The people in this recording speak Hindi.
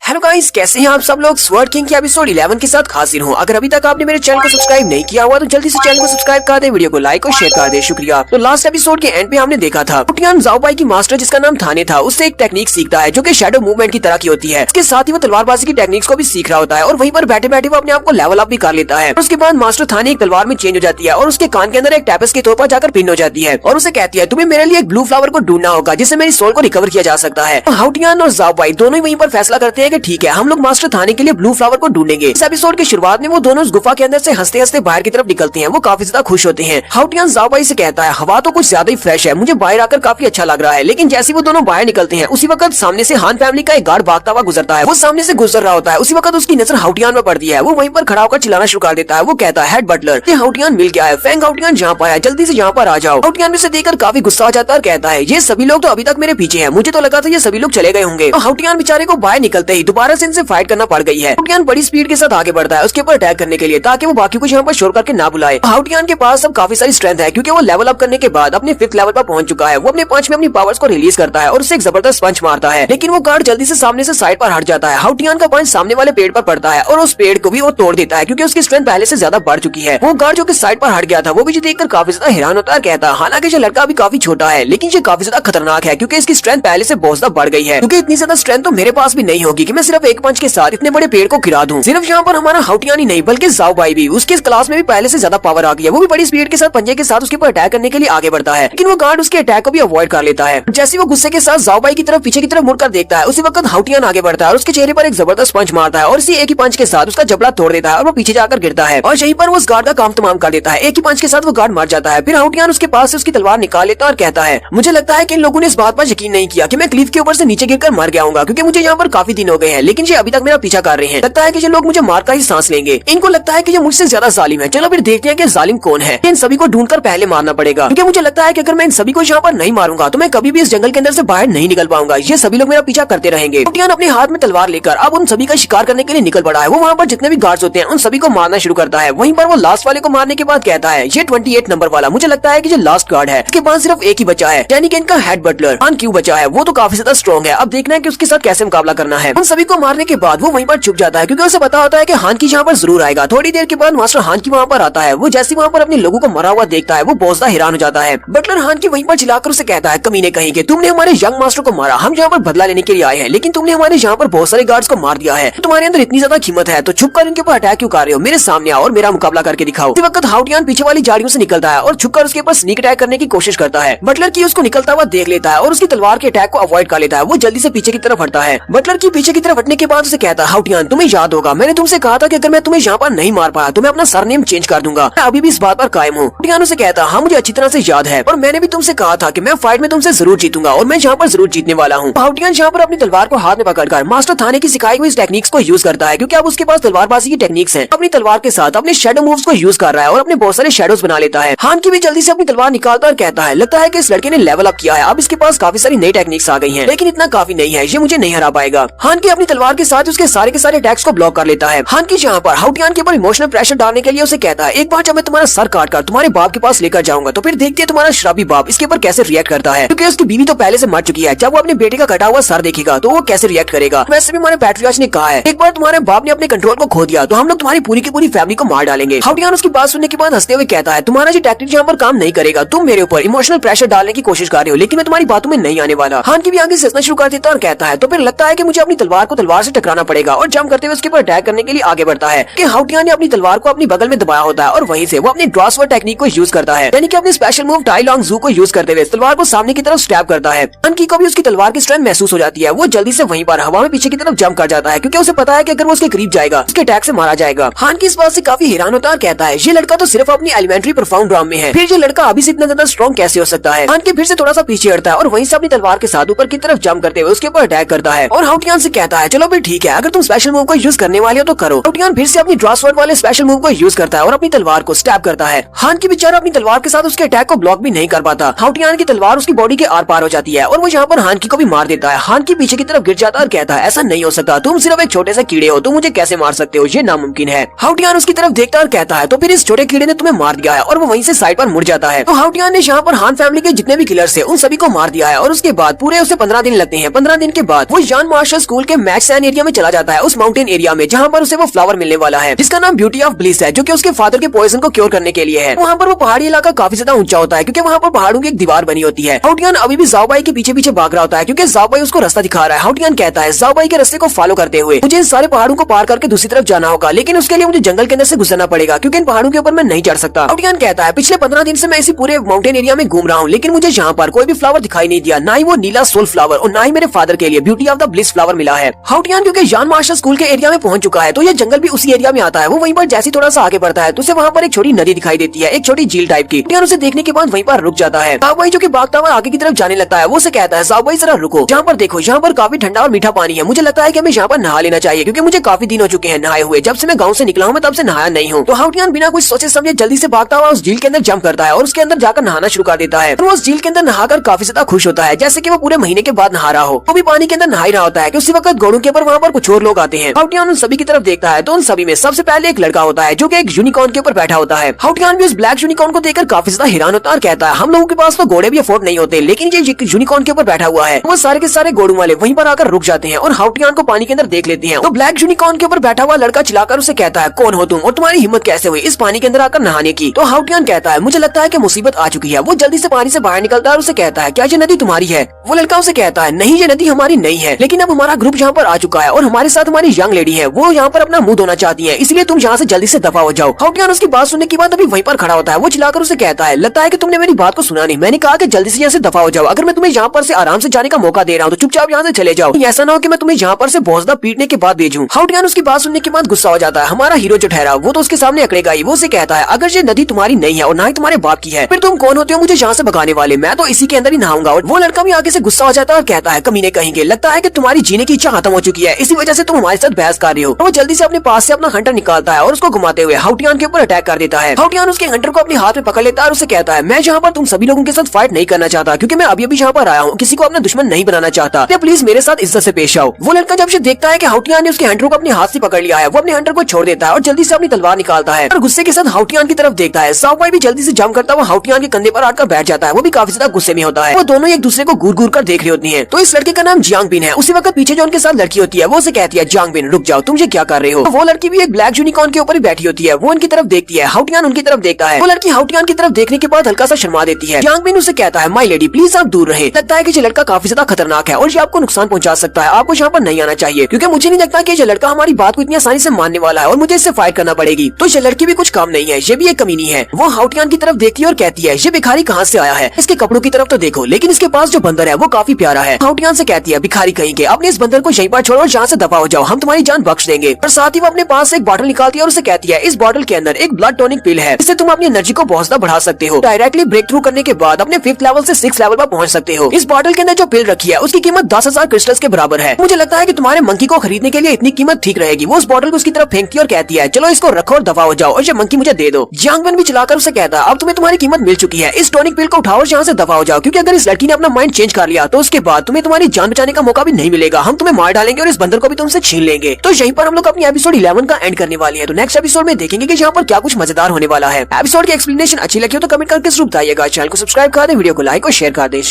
हेलो गाइस, कैसे हैं आप सब लोग। स्वर्ड किंग के एपिसोड 11 के साथ हाजिर हूँ। अगर अभी तक आपने मेरे चैनल को सब्सक्राइब नहीं किया हुआ तो जल्दी से चैनल को सब्सक्राइब कर दे, वीडियो को लाइक और शेयर कर दे, शुक्रिया। तो लास्ट एपिसोड के एंड पे हमने देखा था हुटियान ज़ाओबाई की मास्टर जिसका नाम थाने था, उससे एक टेक्निक सीखता है जो कि शैडो मूवमेंट की तरह की होती है। इसके साथ ही वो तलवारबाजी की टेक्निक्स को भी सीख रहा होता है और वहीं पर बैठे बैठे वो अपने आप को लेवल अप भी कर लेता है। उसके बाद मास्टर थाने एक तलवार में चेंज हो जाती है और उसके कान के अंदर एक टैपस के तौर पर जाकर पिन हो जाती है और उसे कहती है तुम्हें मेरे लिए एक ब्लू फ्लावर को ढूंढना होगा जिससे मेरी सोल को रिकवर किया जा सकता है। हुटियान और ज़ाओबाई दोनों ही वहीं पर फैसला करते हैं कि ठीक है, हम लोग मास्टर थाने के लिए ब्लू फ्लावर को ढूंढेंगे। इस एपिसोड की शुरुआत में वो दोनों उस गुफा के अंदर से हंसते हंसते बाहर की तरफ निकलते हैं। वो काफी ज्यादा खुश होते हैं। हुटियान ज़ाओबाई से कहता है हवा तो कुछ ज्यादा ही फ्रेश है, मुझे बाहर आकर काफी अच्छा लग रहा है। लेकिन जैसे वो दोनों बाहर निकलते हैं उसी वक्त सामने से हान फैमिली का एक गार्ड भागता हुआ गुजरता है। वो सामने से गुजर रहा होता है, उसी वक्त उसकी नजर हुटियान में पड़ती है। वो वहीं पर खड़ा होकर चिल्लाना शुरू कर देता है। वो कहता है हेड बटलर, ये हुटियान मिल गया है, फैंग हुटियान जहाँ पर है, जल्दी से यहाँ पर आ जाओ। हुटियान इसे देखकर काफी गुस्सा आ जाता है और कहता है ये सभी लोग तो अभी तक मेरे पीछे हैं, मुझे तो लगा था ये सभी लोग चले गए होंगे। तो हुटियान बेचारे को बाहर निकलते ही दोबारा से इनसे फाइट करना पड़ गई है। हुटियान बड़ी स्पीड के साथ आगे बढ़ता है उसके ऊपर अटैक करने के लिए ताकि वो बाकी कुछ यहाँ पर शोर करके ना बुलाए। हुटियान के पास अब काफी सारी स्ट्रेंथ है क्योंकि वो लेवल अप करने के बाद अपने 5th लेवल पर पहुंच चुका है। वो अपने पंच में अपनी पावर्स को रिलीज करता है और उससे एक जबरदस्त पंच मारता है, लेकिन वो गार्ड जल्दी से सामने से साइड पर हट जाता है। हुटियान का पंच सामने वाले पेड़ पर पड़ता है और उस पेड़ को भी वो तोड़ देता है क्योंकि उसकी स्ट्रेंथ पहले से ज्यादा बढ़ चुकी है। वो गार्ड जो कि साइड पर हट गया था वो भी देखकर काफी ज्यादा हैरान होता है। कहता है हालांकि ये लड़का अभी काफी छोटा है लेकिन ये काफी ज्यादा खतरनाक है क्योंकि इसकी स्ट्रेंथ पहले से बहुत ज्यादा बढ़ गई है। क्योंकि इतनी ज्यादा स्ट्रेंथ तो मेरे पास भी नहीं होगी कि मैं सिर्फ एक पंच के साथ इतने बड़े पेड़ को गिरा दूं। सिर्फ यहाँ पर हमारा हुटियान ही नहीं बल्कि ज़ाओबाई भी, उसके क्लास में भी पहले से ज्यादा पावर आ गई है। वो भी बड़ी स्पीड के साथ पंजे के साथ उसके ऊपर अटैक करने के लिए आगे बढ़ता है, लेकिन वो गार्ड उसके अटैक को भी अवॉइड कर लेता है। जैसे वो गुस्से के साथ ज़ाओबाई की तरफ पीछे की तरफ मुड़कर देखता है उसी वक्त हुटियान आगे बढ़ता है और उसके चेहरे पर एक जबरदस्त पंच मारता है और इसी एक ही पंच के साथ उसका जबड़ा तोड़ देता है और वो पीछे जाकर गिरता है और यहीं पर वो उस गार्ड का काम तमाम कर देता है। एक ही पंच के साथ वो गार्ड मर जाता है। फिर हुटियान उसके पास से उसकी तलवार निकाल लेता है और कहता है मुझे लगता है कि इन लोगों ने इस बात पर यकीन नहीं किया कि मैं क्लिफ के ऊपर से नीचे गिरकर मर गया हूँ, क्योंकि मुझे यहाँ पर काफी दिन हो गए हैं लेकिन ये अभी तक मेरा पीछा कर रहे हैं। लगता है कि ये लोग मुझे मारकर ही सांस लेंगे। इनको लगता है कि ये मुझसे ज्यादा जालिम है। चलो फिर देखते हैं कि जालिम कौन है। इन सभी को ढूंढकर पहले मारना पड़ेगा क्योंकि मुझे लगता है कि अगर मैं इन सभी को यहाँ पर नहीं मारूंगा तो मैं कभी भी इस जंगल के अंदर से बाहर नहीं निकल पाऊंगा। ये सभी लोग मेरा पीछा करते रहेंगे। हुटियान अपने हाथ में तलवार लेकर अब उन सभी का शिकार करने के लिए निकल पड़ा है। वो वहाँ पर जितने भी गार्ड्स होते हैं उन सभी को मारना शुरू करता है। वहीं पर वो लास्ट वाले को मारने के बाद कहता है ये 28 नंबर वाला, मुझे लगता है कि ये लास्ट गार्ड है, इसके पास सिर्फ एक ही बचा है, यानी कि इनका हेड बटलर हान क्यू बचा है। वो तो काफी ज्यादा स्ट्रॉन्ग है, अब देखना है कि उसके साथ कैसे मुकाबला करना है। उन सभी को मारने के बाद वो वहीं पर छुप जाता है क्योंकि उसे पता होता है कि हान की यहाँ पर जरूर आएगा। थोड़ी देर के बाद मास्टर हान की वहाँ पर आता है। वो जैसे वहाँ पर अपने लोगों को मरा हुआ देखता है वो बहुत ज्यादा हैरान हो जाता है। बटलर हान की वहीं पर चिल्लाकर उसे कहता है कमीने कहीं के, तुमने हमारे यंग मास्टर को मारा, हम यहाँ पर बदला लेने के लिए आए हैं, लेकिन तुमने हमारे यहाँ पर बहुत सारे गार्ड्स को मार दिया है। तुम्हारे अंदर इतनी ज्यादा कीमत है तो छुप कर इनके ऊपर अटैक क्यों कर रहे हो? मेरे सामने आओ और मेरा मुकाबला करके दिखाओ। इस वक्त हुटियान पीछे वाली झाड़ियों से निकलता है और छुपकर उसके ऊपर स्नीक अटैक करने की कोशिश करता है। बटलर की उसको निकलता हुआ देख लेता है और उसकी तलवार के अटैक को अवॉइड कर लेता है। वो जल्दी से पीछे की तरफ हटता है। बटलर की पीछे की तरफ हटने के बाद उसे कहता है हुटियान तुम्हें याद होगा मैंने तुमसे कहा था कि अगर मैं तुम्हें यहाँ पर नहीं मार पाया तो मैं अपना सरनेम चेंज कर दूंगा। मैं अभी भी इस बात पर कायम हूँ। हुटियान उसे कहता हाँ मुझे अच्छी तरह से याद है और मैंने भी तुमसे कहा था कि मैं फाइट में तुमसे जरूर जीतूंगा और मैं यहाँ पर जरूर जीतने वाला हूँ। हुटियान यहाँ पर अपनी तलवार को हाथ में पकड़कर मास्टर थाने की सिखाई हुई टेक्निक्स को यूज करता है क्योंकि अब उसके पास तलवारबाजी की टेक्निक्स हैं। अपनी तलवार के साथ अपने शेडो मूव्स को यूज कर रहा है और अपने बहुत सारे शेडोज बना लेता है। हान की भी जल्दी से अपनी तलवार निकालता और कहता है लगता है कि इस लड़के ने लेवल अप किया है, अब इसके पास काफी सारी नई टेक्निक्स आ गई हैं, लेकिन इतना काफी नहीं है, ये मुझे नहीं हरा पाएगा। हान की अपनी तलवार के साथ उसके सारे के सारे अटैक्स को ब्लॉक कर लेता है। हान की यहाँ पर हुटियान के ऊपर इमोशनल प्रेशर डालने के लिए उसे कहता है एक बार जब मैं तुम्हारा सर काट कर तुम्हारे बाप के पास लेकर जाऊंगा तो फिर देखते हैं तुम्हारा शराबी बाप इसके ऊपर कैसे रिएक्ट करता है, क्योंकि उसकी बीवी तो पहले से मर चुकी है। जब वो अपने बेटे का कटा हुआ सर देखेगा तो वो कैसे रिएक्ट करेगा। वैसे भी हमारे पैट्रियार्च ने कहा है एक बार तुम्हारे बाप ने अपने कंट्रोल को खो दिया तो हम लोग तुम्हारी पूरी की पूरी फैमिली को मार डालेंगे। हुटियान उसकी बात सुनने के बाद हंसते हुए कहता है तुम्हारा जो टैक्टिक यहाँ पर काम नहीं करेगा, तुम मेरे ऊपर इमोशनल प्रेशर डालने की कोशिश कर रहे हो लेकिन मैं तुम्हारी बातों में नहीं आने वाला। हान की भी आगे हंसना शुरू कर देता और कहता है तो फिर लगता है कि मुझे अपनी तलवार को तलवार से टकराना पड़ेगा और जंप करते हुए उसके ऊपर अटैक करने के लिए आगे बढ़ता है कि हुटियान ने अपनी तलवार को अपनी बगल में दबाया होता है और वहीं से वो अपनी ड्रॉसवर्ड टेक्निक को यूज करता है, यानी कि अपनी स्पेशल मूव टाई लॉन्ग जू को यूज करते हुए तलवार को सामने की तरफ स्टैब करता है। हान की को भी उसकी तलवार की स्ट्रेंथ महसूस हो जाती है। वो जल्दी से वहीं पर हवा में पीछे की तरफ जंप कर जाता है क्योंकि उसे पता है कि अगर वो उसके करीब जाएगा उसके अटैक से मारा जाएगा। हान की इस बात से काफी हैरान होता है और कहता है ये लड़का तो सिर्फ अपनी एलिमेंट्री परफॉर्म ड्राम में है, फिर ये लड़का अभी से इतना ज्यादा स्ट्रॉन्ग कैसे हो सकता है। हान की फिर से थोड़ा सा पीछे हटता है और वहीं से अपनी तलवार के साथ ऊपर की तरफ जंप करते हुए उसके ऊपर अटैक करता है और हुटियान से कहता है चलो फिर ठीक है, अगर तुम स्पेशल मूव को यूज करने वाले हो तो करो। हुटियान फिर से अपनी ड्रॉसवर्ड वाले स्पेशल मूव को यूज करता है और अपनी तलवार को स्टैब करता है। हान की बेचारा अपनी तलवार के साथ उसके अटैक को ब्लॉक भी नहीं कर पाता। हुटियान की तलवार उसकी बॉडी के आर पार हो जाती है और वो यहाँ पर हान की को भी मार देता है। हान की पीछे की तरफ गिर जाता है और कहता है ऐसा नहीं हो सकता, तुम सिर्फ एक छोटे से कीड़े हो, तुम मुझे कैसे मार सकते हो, ये नामुमकिन है। हुटियान उसकी तरफ देखता और कहता है तो फिर इस छोटे कीड़े ने तुम्हें मार दिया है और वो वहीं से साइड पर मुड़ जाता है। तो हुटियान ने यहाँ पर हान फैमिली के जितने भी किलर्स थे उन सभी को मार दिया है और उसके बाद पूरे उसे 15 दिन लगते हैं। 15 दिन के बाद वो यान मार्शल स्कूल के मैक्सैन एरिया में चला जाता है, उस माउंटेन एरिया में जहाँ पर उसे वो फ्लावर मिलने वाला है जिसका नाम ब्यूटी ऑफ ब्लिस है, जो कि उसके फादर के पॉइजन को क्योर करने के लिए है। वहाँ पर वो पहाड़ी इलाका काफी ज्यादा ऊंचा होता है क्योंकि वहाँ पर पहाड़ों की एक दीवार बनी होती है। हाउटियान अभी भी ज़ाओबाई के पीछे पीछे भाग रहा होता है क्योंकि ज़ाओबाई उसको रास्ता दिखा रहा है। हाउटियान कहता है ज़ाओबाई के रास्ते को फॉलो करते हुए मुझे इन सारे पहाड़ों को पार करके दूसरी तरफ जाना होगा, लेकिन उसके लिए मुझे जंगल के अंदर से गुजरना पड़ेगा क्योंकि इन पहाड़ों के ऊपर मैं नहीं चढ़ सकता। हाउटियान कहता है पिछले 15 दिन से मैं इसी पूरे माउंटेन एरिया में घूम रहा हूँ, लेकिन मुझे यहाँ पर कोई भी फ्लावर दिखाई नहीं दिया, ना ही वो नीला सोल फ्लावर और ना ही मेरे फादर के लिए beauty of the bliss flower मिला है। हाउटियान क्योंकि जान मार्शल स्कूल के एरिया में पहुंच चुका है तो ये जंगल भी उसी एरिया में आता है। वो वहीं पर जैसे थोड़ा सा आगे बढ़ता है तो उसे वहाँ पर एक छोटी नदी दिखाई देती है, एक छोटी झील टाइप की। हाउटियान उसे देखने के बाद वहीं पर रुक जाता है। ज़ाओबाई जो कि भागता हुआ आगे की तरफ जाने लगता है, वो उसे कहता है ज़ाओबाई जरा रुको, यहाँ पर देखो, यहाँ पर काफी ठंडा और मीठा पानी है, मुझे लगता है कि हमें यहाँ पर नहा लेना चाहिए क्योंकि मुझे काफी दिन हो चुके हैं नहाए हुए। जब से मैं गाँव से निकला हूँ मैं तब से नहाया नहीं हूँ। तो हाउटियान बिना कुछ सोचे समझे जल्दी से भागता हुआ उस झील के अंदर जंप करता है और उसके अंदर जाकर नहाना शुरू कर देता है। वो उस झील के अंदर नहाकर काफी ज्यादा खुश होता है, जैसे कि वो पूरे महीने के बाद नहा रहा हो। वो भी पानी के अंदर नहा ही रहा होता है कि उसी वक्त घोड़ों के ऊपर वहाँ पर कुछ और लोग आते हैं। हाउटियान उन सभी की तरफ देखता है तो उन सभी में सबसे पहले एक लड़का होता है जो कि एक यूनिकॉर्न के ऊपर बैठा होता है। हाउटियान भी उस ब्लैक यूनिकॉर्न को देखकर काफी ज्यादा हैरान होता है और कहता है हम लोगों के पास तो घोड़े भी अफोर्ड नहीं होते, लेकिन ये यूनिकॉर्न के ऊपर बैठा हुआ है। वो सारे के सारे घोड़ों वाले वहीं पर आकर रुक जाते हैं और हाउटियान को पानी के अंदर देख लेते हैं। तो ब्लैक यूनिकॉर्न के ऊपर बैठा हुआ लड़का चिल्लाकर उसे कहता है कौन हो तुम और तुम्हारी हिम्मत कैसे हुई इस पानी के अंदर आकर नहाने की। तो हाउटियान कहता है मुझे लगता है कि मुसीबत आ चुकी है। वो जल्दी से पानी से बाहर निकलता है और उसे कहता है क्या ये नदी तुम्हारी है। वो लड़का उसे कहता है नहीं, ये नदी हमारी नहीं है, लेकिन अब हमारा ग्रुप यहाँ पर आ चुका है और हमारे साथ हमारी यंग लेडी है, वो यहाँ पर अपना मुंह धोना चाहती है, इसलिए तुम यहाँ से जल्दी से दफा हो जाओ। हाउटियान उसकी बात सुनने के बाद अभी वहीं पर खड़ा होता है। वो चिल्लाकर उसे कहता है लगता है कि तुमने मेरी बात को सुना नहीं, मैंने कहा कि जल्दी से यहाँ से दफा हो जाओ। अगर मैं तुम्हें यहाँ पर से आराम से जाने का मौका दे रहा हूँ तो चुपचाप यहाँ से चले जाओ, ऐसा ना हो कि मैं तुम्हें यहाँ पर से बहुत ज्यादा पीटने के बाद भेजूं। हाउटियान उसकी बात सुनने के बाद गुस्सा हो जाता है। हमारा हीरो जो ठहरा वो तो उसके सामने अकड़ेगा ही। वो उसे कहता है अगर ये नदी तुम्हारी नहीं है और ना ही तुम्हारे बाप की है फिर तुम कौन होते हो मुझे यहाँ से भगाने वाले, मैं तो इसी के अंदर ही नहाऊंगा। और वो लड़का भी आगे से गुस्सा हो जाता है और कहता है कमीने कहेंगे, लगता है कि तुम्हारी जीने की इच्छा खत्म हो चुकी है, इसी वजह से तुम हमारे साथ बहस कर रही हो। वो जल्दी से अपने पास से अपना हंटर निकालता है और उसको घुमाते हुए हाउटियान के ऊपर अटैक कर देता है। हाउटियान उसके हंटर को अपने हाथ में पकड़ लेता है और उसे कहता है मैं यहाँ पर तुम सभी लोगों के साथ फाइट नहीं करना चाहता क्योंकि मैं अभी यहाँ पर आया हूँ, किसी को अपना दुश्मन नहीं बनाना चाहता, प्लीज मेरे साथ इज्जत से पेश आओ। वो लड़का जब से देखता है कि हाउटियान ने उसके हंटर को अपने हाथ से पकड़ लिया है, वो अपने हंटर को छोड़ देता है और जल्दी से अपनी तलवार निकालता है और गुस्से के साथ हाउटियान की तरफ देखता है। ज़ाओबाई भी जल्दी से जंप करता हुआ हाउटियान के कंधे पर आकर बैठ जाता है। वो भी काफी ज्यादा गुस्से में होता है। वो दोनों एक दूसरे को घूर घूर कर देख रही होती हैं। तो इस लड़के का नाम जियांग बिन है। उसी वक्त पीछे जो उनके साथ लड़की होती है वो उसे कहती है जियांग बिन रुक जाओ, तुम ये क्या कर रहे हो। तो वो लड़की भी एक ब्लैक यूनिकॉर्न के ऊपर ही बैठी होती है। वो उनकी तरफ देखती है, हाउटियान उनकी तरफ देखता है। वो लड़की हाउटियान की तरफ देखने के बाद हल्का सा शर्मा देती है। जियांग बिन उसे कहता है माय लेडी प्लीज आप दूर रहे, लगता है कि ये लड़का काफी ज्यादा खतरनाक है और ये आपको नुकसान पहुंचा सकता है, आपको यहाँ पर नहीं आना चाहिए क्योंकि मुझे नहीं लगता कि ये लड़का हमारी बात को इतनी आसानी से मानने वाला है और मुझे इससे फाइट करना पड़ेगी। तो ये लड़की भी कुछ काम नहीं है, ये भी एक कमीनी है। वो हाउटियान की तरफ देखती है और कहती है ये भिखारी कहाँ से आया है, इसके कपड़ों की तरफ तो देखो, लेकिन इसके पास जो बंदर है वो काफी प्यारा है। हाउटियान से कहती है भिखारी कहीं के, अपने इस बंदर को यहीं पर छोड़ो और यहाँ से दफा हो जाओ, हम तुम्हारी जान बख्श देंगे। और साथ ही वो अपने पास से एक बॉटल निकालती है और उसे कहती है इस बॉटल के अंदर एक ब्लड टॉनिक पिल है, इससे तुम अपनी एनर्जी को बहुत ज्यादा बढ़ा सकते हो, डायरेक्टली ब्रेक थ्रू करने के बाद अपने 5th लेवल से 6th लेवल पर पहुंच सकते हो। इस बॉटल के अंदर जो पिल रखी है उसकी कीमत 10,000 क्रिस्टल्स के बराबर है। मुझे लगता है कि तुम्हारे मंकी को खरीदने के लिए इतनी कीमत ठीक रहेगी। वो उस बॉटल को उसकी तरफ फेंकती है और कहती है चलो इसको रखो और दफा हो जाओ और ये मंकी मुझे दे दो। जियांग बिन भी चलाकर उसे कहता है अब तुम्हें तुम्हारी कीमत मिल चुकी है, इस टॉनिक पिल को उठाओ और यहाँ से दफा हो जाओ क्योंकि अगर इस लड़की ने अपना माइंड चेंज कर लिया तो उसके बाद तुम्हें तुम्हारी जान बचाने का मौका भी नहीं मिलेगा, हम तुम्हें मार डालेंगे और इस बंदर को भी तुमसे छीन लेंगे। तो यहीं पर हम लोग अपनी एपिसोड 11 का एंड करने वाली है। तो नेक्स्ट एपिसोड में देखेंगे कि यहाँ पर क्या कुछ मजेदार होने वाला है। एपिसोड की एक्सप्लेनेशन अच्छी लगी हो तो कमेंट करके जरूर बताइएगा। चैनल को सब्सक्राइब कर दे, वीडियो को लाइक और शेयर कर दे।